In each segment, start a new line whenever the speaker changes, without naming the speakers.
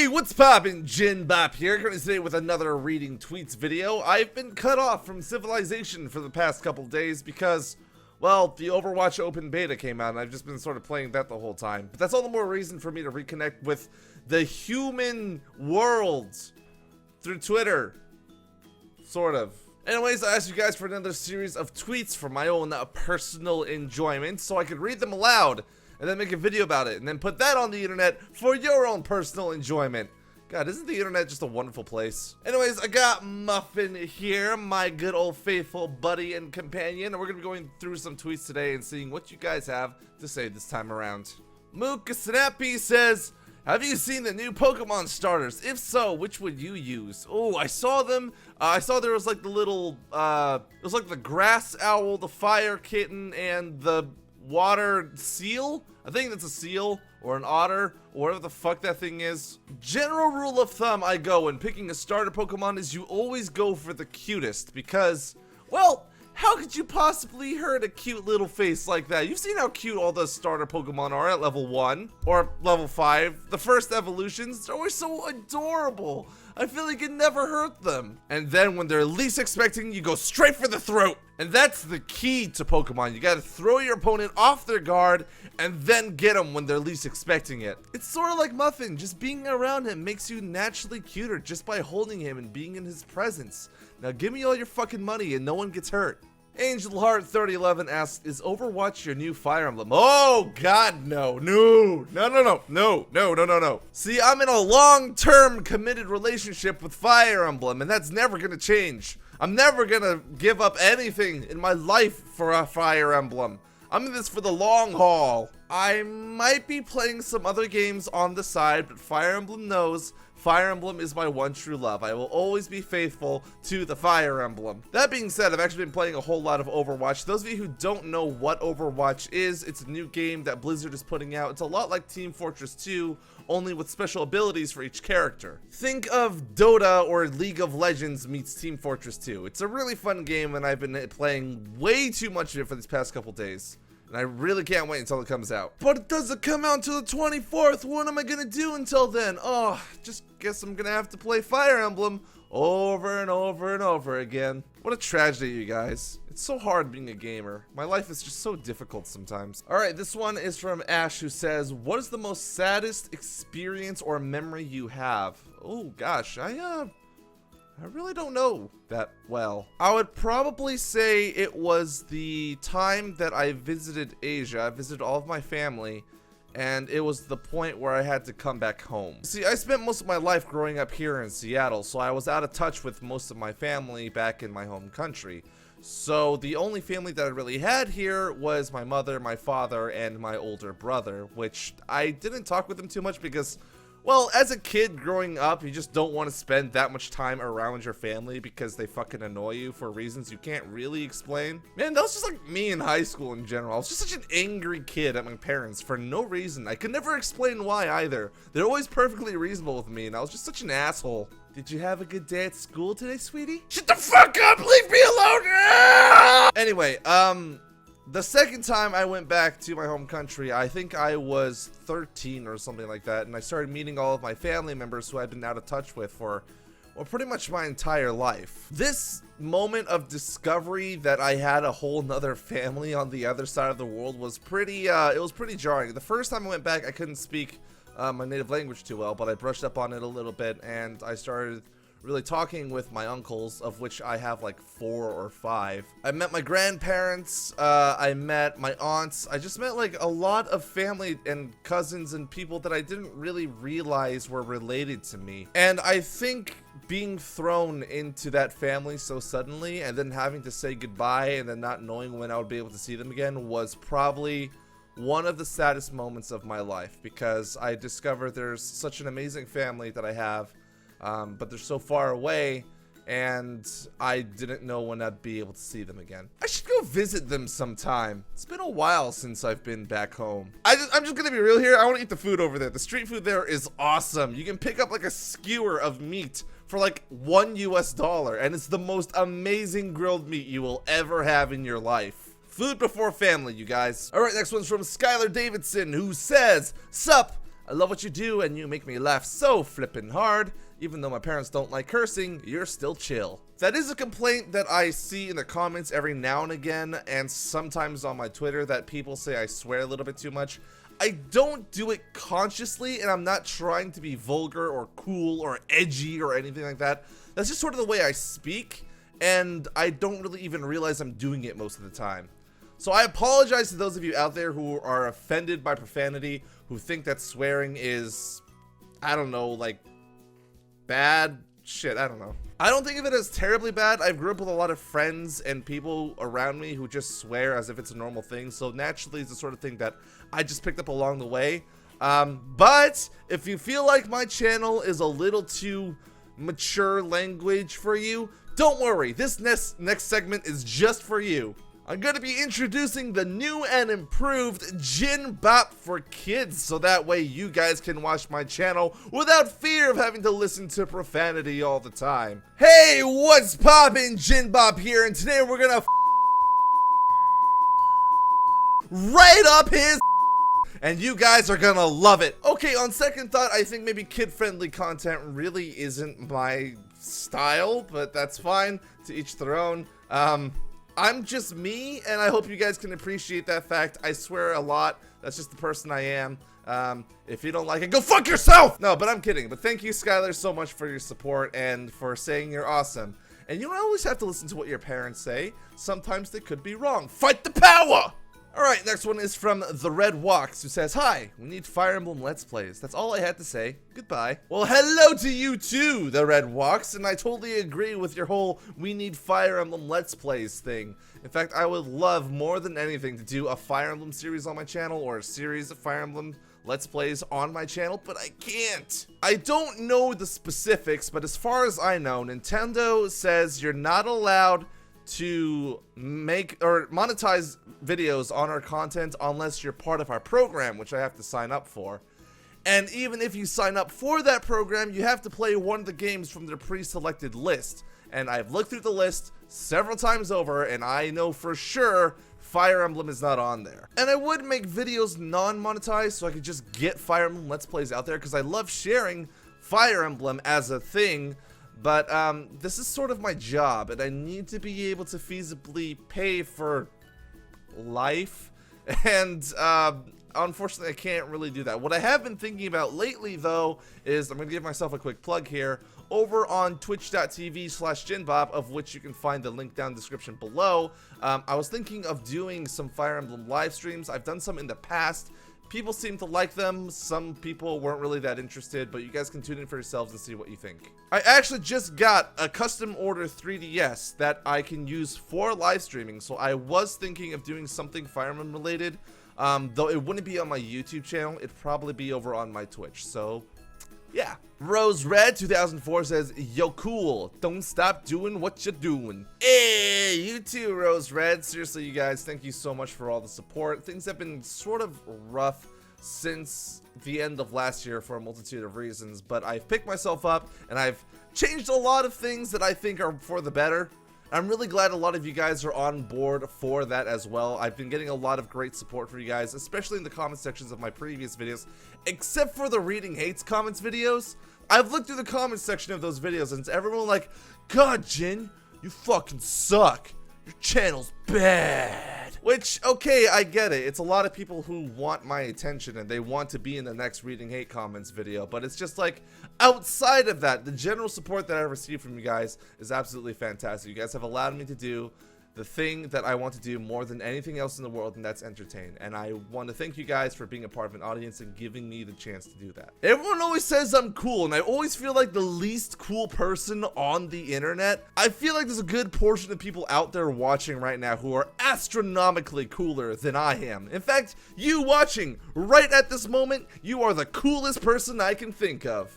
Hey, what's poppin'? JinBop here, coming today with another reading tweets video. I've been cut off from Civilization for the past couple days because, well, the Overwatch open beta came out and I've just been sort of playing that the whole time. But that's all the more reason for me to reconnect with the human world through Twitter. Sort of. Anyways, I asked you guys for another series of tweets for my own personal enjoyment so I could read them aloud and then make a video about it and then put that on the internet for your own personal enjoyment. God, isn't the internet just a wonderful place? Anyways, I got Muffin here, my good old faithful buddy and companion, and we're gonna be going through some tweets today and seeing what you guys have to say this time around. Mooka Snappy says, have you seen the new Pokemon starters? If so, which would you use? Oh, I saw them. I saw there was like the little, it was like the grass owl, the fire kitten, and the water seal? I think that's a seal or an otter or whatever the fuck that thing is. General rule of thumb I go when picking a starter Pokemon is you always go for the cutest because, well, how could you possibly hurt a cute little face like that? You've seen how cute all the starter Pokemon are at level 1 or level 5. The first evolutions, they're always so adorable. I feel like it never hurt them. And then when they're least expecting, you go straight for the throat. And that's the key to Pokemon. You gotta throw your opponent off their guard and then get them when they're least expecting it. It's sort of like Muffin. Just being around him makes you naturally cuter just by holding him and being in his presence. Now give me all your fucking money and no one gets hurt. Angel Heart 3011 asks, is Overwatch your new Fire Emblem? Oh god, no. No. See, I'm in a long-term committed relationship with Fire Emblem and that's never gonna change. I'm never gonna give up anything in my life for a Fire Emblem. I'm in this for the long haul. I might be playing some other games on the side, but Fire Emblem knows Fire Emblem is my one true love. I will always be faithful to the Fire Emblem. That being said, I've actually been playing a whole lot of Overwatch. Those of you who don't know what Overwatch is, it's a new game that Blizzard is putting out. It's a lot like Team Fortress 2, only with special abilities for each character. Think of Dota or League of Legends meets Team Fortress 2. It's a really fun game and I've been playing way too much of it for these past couple days. And I really can't wait until it comes out. But it doesn't come out until the 24th. What am I gonna do until then? Oh, just guess I'm gonna have to play Fire Emblem over and over and over again. What a tragedy, you guys. It's so hard being a gamer. My life is just so difficult sometimes. All right, this one is from Ash who says, what is the most saddest experience or memory you have? Oh gosh, I really don't know that well. I would probably say it was the time that I visited Asia. I visited all of my family, and it was the point where I had to come back home. See, I spent most of my life growing up here in Seattle, so I was out of touch with most of my family back in my home country. So the only family that I really had here was my mother, my father, and my older brother, which I didn't talk with them too much because, well, as a kid growing up, you just don't want to spend that much time around your family because they fucking annoy you for reasons you can't really explain. Man, that was just like me in high school in general. I was just such an angry kid at my parents for no reason. I could never explain why either. They're always perfectly reasonable with me, and I was just such an asshole. Did you have a good day at school today, sweetie? Shut the fuck up! Leave me alone! Ah! Anyway, the second time I went back to my home country, I think I was 13 or something like that, and I started meeting all of my family members who I'd been out of touch with for, well, pretty much my entire life. This moment of discovery that I had a whole nother family on the other side of the world was pretty, it was pretty jarring. The first time I went back, I couldn't speak my native language too well, but I brushed up on it a little bit, and I started really talking with my uncles, of which I have like 4 or 5. I met my grandparents, I met my aunts, I just met like a lot of family and cousins and people that I didn't really realize were related to me. And I think being thrown into that family so suddenly and then having to say goodbye and then not knowing when I would be able to see them again was probably one of the saddest moments of my life, because I discovered there's such an amazing family that I have, but they're so far away, and I didn't know when I'd be able to see them again. I should go visit them sometime. It's been a while since I've been back home. I'm just gonna be real here. I want to eat the food over there. The street food there is awesome. You can pick up like a skewer of meat for like $1 US, and it's the most amazing grilled meat you will ever have in your life. Food before family, you guys. All right, next one's from Skylar Davidson, who says, "Sup, I love what you do and you make me laugh so flippin' hard. Even though my parents don't like cursing, you're still chill. That is a complaint that I see in the comments every now and again, and sometimes on my Twitter, that people say I swear a little bit too much. I don't do it consciously, and I'm not trying to be vulgar or cool or edgy or anything like that. That's just sort of the way I speak, and I don't really even realize I'm doing it most of the time. So I apologize to those of you out there who are offended by profanity, who think that swearing is, I don't know, like, bad shit. I don't know. I don't think of it as terribly bad. I grew up with a lot of friends and people around me who just swear as if it's a normal thing. So naturally, it's the sort of thing that I just picked up along the way. But if you feel like my channel is a little too mature language for you, don't worry. This next segment is just for you. I'm going to be introducing the new and improved JinBop for kids, so that way you guys can watch my channel without fear of having to listen to profanity all the time. Hey, what's poppin'? JinBop here, and today we're gonna right up his and you guys are gonna love it. Okay, on second thought, I think maybe kid-friendly content really isn't my style, but that's fine. To each their own. I'm just me, and I hope you guys can appreciate that fact. I swear a lot. That's just the person I am. If you don't like it, go fuck yourself! No, but I'm kidding. But thank you, Skylar, so much for your support and for saying you're awesome. And you don't always have to listen to what your parents say. Sometimes they could be wrong. Fight the power! Alright, next one is from The Red Walks, who says, "Hi, we need Fire Emblem Let's Plays." That's all I had to say. Goodbye. Well, hello to you too, The Red Walks, and I totally agree with your whole "we need Fire Emblem Let's Plays" thing. In fact, I would love more than anything to do a Fire Emblem series on my channel, or a series of Fire Emblem Let's Plays on my channel, but I can't. I don't know the specifics, but as far as I know, Nintendo says you're not allowed to make or monetize videos on our content unless you're part of our program, which I have to sign up for. And even if you sign up for that program, you have to play one of the games from their pre-selected list. And I've looked through the list several times over, and I know for sure Fire Emblem is not on there. And I would make videos non-monetized so I could just get Fire Emblem Let's Plays out there, because I love sharing Fire Emblem as a thing. But this is sort of my job, and I need to be able to feasibly pay for life, and unfortunately I can't really do that. What I have been thinking about lately, though, is I'm going to give myself a quick plug here. Over on twitch.tv/JinBop, of which you can find the link down in the description below, I was thinking of doing some Fire Emblem live streams. I've done some in the past. People seem to like them. Some people weren't really that interested, but you guys can tune in for yourselves and see what you think. I actually just got a custom order 3DS that I can use for live streaming, so I was thinking of doing something Fire Emblem related, though it wouldn't be on my YouTube channel. It'd probably be over on my Twitch, so yeah. Rose Red 2004 says, "Yo, cool. Don't stop doing what you're doing." Hey, you too, Rose Red. Seriously, you guys, thank you so much for all the support. Things have been sort of rough since the end of last year for a multitude of reasons, but I've picked myself up and I've changed a lot of things that I think are for the better. I'm really glad a lot of you guys are on board for that as well. I've been getting a lot of great support from you guys, especially in the comment sections of my previous videos, except for the Reading Hates comments videos. I've looked through the comment section of those videos and it's everyone like, "God, Jin, you fucking suck. Your channel's bad." Which, okay, I get it. It's a lot of people who want my attention and they want to be in the next Reading Hate comments video, but it's just like, outside of that, the general support that I received from you guys is absolutely fantastic. You guys have allowed me to do the thing that I want to do more than anything else in the world, and that's entertain. And I want to thank you guys for being a part of an audience and giving me the chance to do that. Everyone always says I'm cool, and I always feel like the least cool person on the internet. I feel like there's a good portion of people out there watching right now who are astronomically cooler than I am. In fact, you watching right at this moment, you are the coolest person I can think of.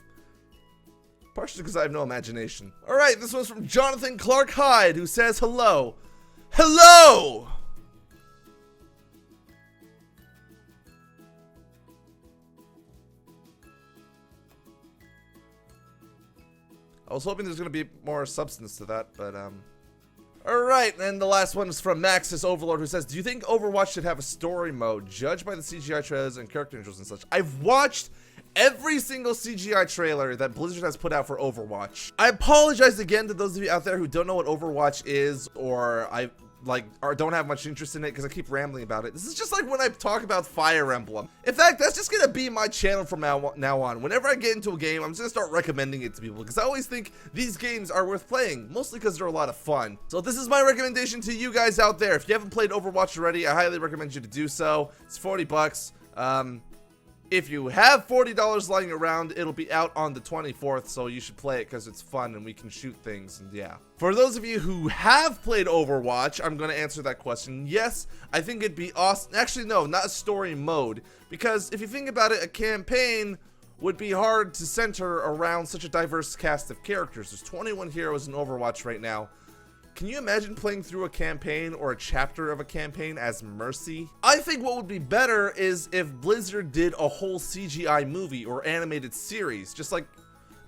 Partially because I have no imagination. Alright, this one's from Jonathan Clark Hyde, who says, "Hello. Hello!" I was hoping there's going to be more substance to that, but Alright, and the last one is from Maxis Overlord, who says, "Do you think Overwatch should have a story mode, judged by the CGI trailers and character intros and such?" I've watched every single CGI trailer that Blizzard has put out for Overwatch. I apologize again to those of you out there who don't know what Overwatch is, or or don't have much interest in it because I keep rambling about it. This is just like when I talk about Fire Emblem. In fact, that's just gonna be my channel from now on. Whenever I get into a game, I'm just gonna start recommending it to people because I always think these games are worth playing, mostly because they're a lot of fun. So this is my recommendation to you guys out there. If you haven't played Overwatch already, I highly recommend you to do so. It's 40 bucks. If you have $40 lying around, it'll be out on the 24th, so you should play it because it's fun and we can shoot things, and yeah. For those of you who have played Overwatch, I'm going to answer that question. Yes, I think it'd be awesome. Actually, no, not a story mode, because if you think about it, a campaign would be hard to center around such a diverse cast of characters. There's 21 heroes in Overwatch right now. Can you imagine playing through a campaign or a chapter of a campaign as Mercy? I think what would be better is if Blizzard did a whole CGI movie or animated series, just like,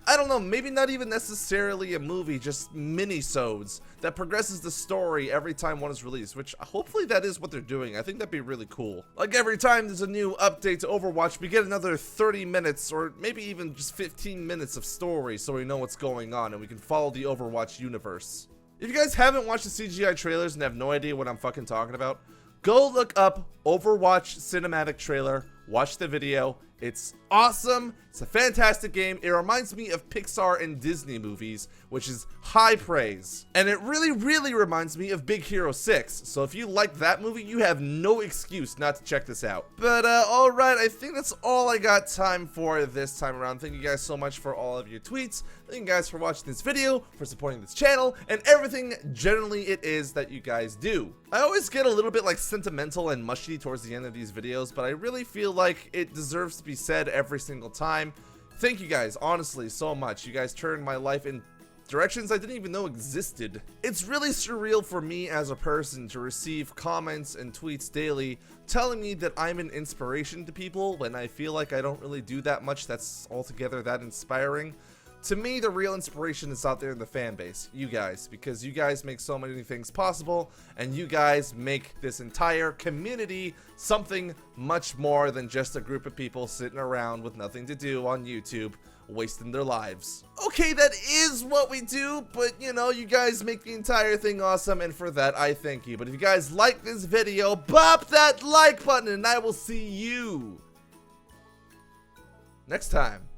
I don't know, maybe not even necessarily a movie, just mini-sodes that progresses the story every time one is released, which hopefully that is what they're doing. I think that'd be really cool. Like every time there's a new update to Overwatch, we get another 30 minutes or maybe even just 15 minutes of story so we know what's going on and we can follow the Overwatch universe. If you guys haven't watched the CGI trailers and have no idea what I'm fucking talking about, go look up Overwatch cinematic trailer, watch the video. It's awesome. It's a fantastic game. It reminds me of Pixar and Disney movies, which is high praise. And it really, really reminds me of Big Hero 6. So if you like that movie, you have no excuse not to check this out. But alright, I think that's all I got time for this time around. Thank you guys so much for all of your tweets. Thank you guys for watching this video, for supporting this channel, and everything generally it is that you guys do. I always get a little bit like sentimental and mushy towards the end of these videos, but I really feel like it deserves to be said every single time. Thank you guys, honestly, so much. You guys turned my life in directions I didn't even know existed. It's really surreal for me as a person to receive comments and tweets daily telling me that I'm an inspiration to people when I feel like I don't really do that much that's altogether that inspiring. To me, the real inspiration is out there in the fan base, you guys, because you guys make so many things possible, and you guys make this entire community something much more than just a group of people sitting around with nothing to do on YouTube, wasting their lives. Okay, that is what we do, but you know, you guys make the entire thing awesome, and for that, I thank you. But if you guys like this video, bop that like button, and I will see you next time.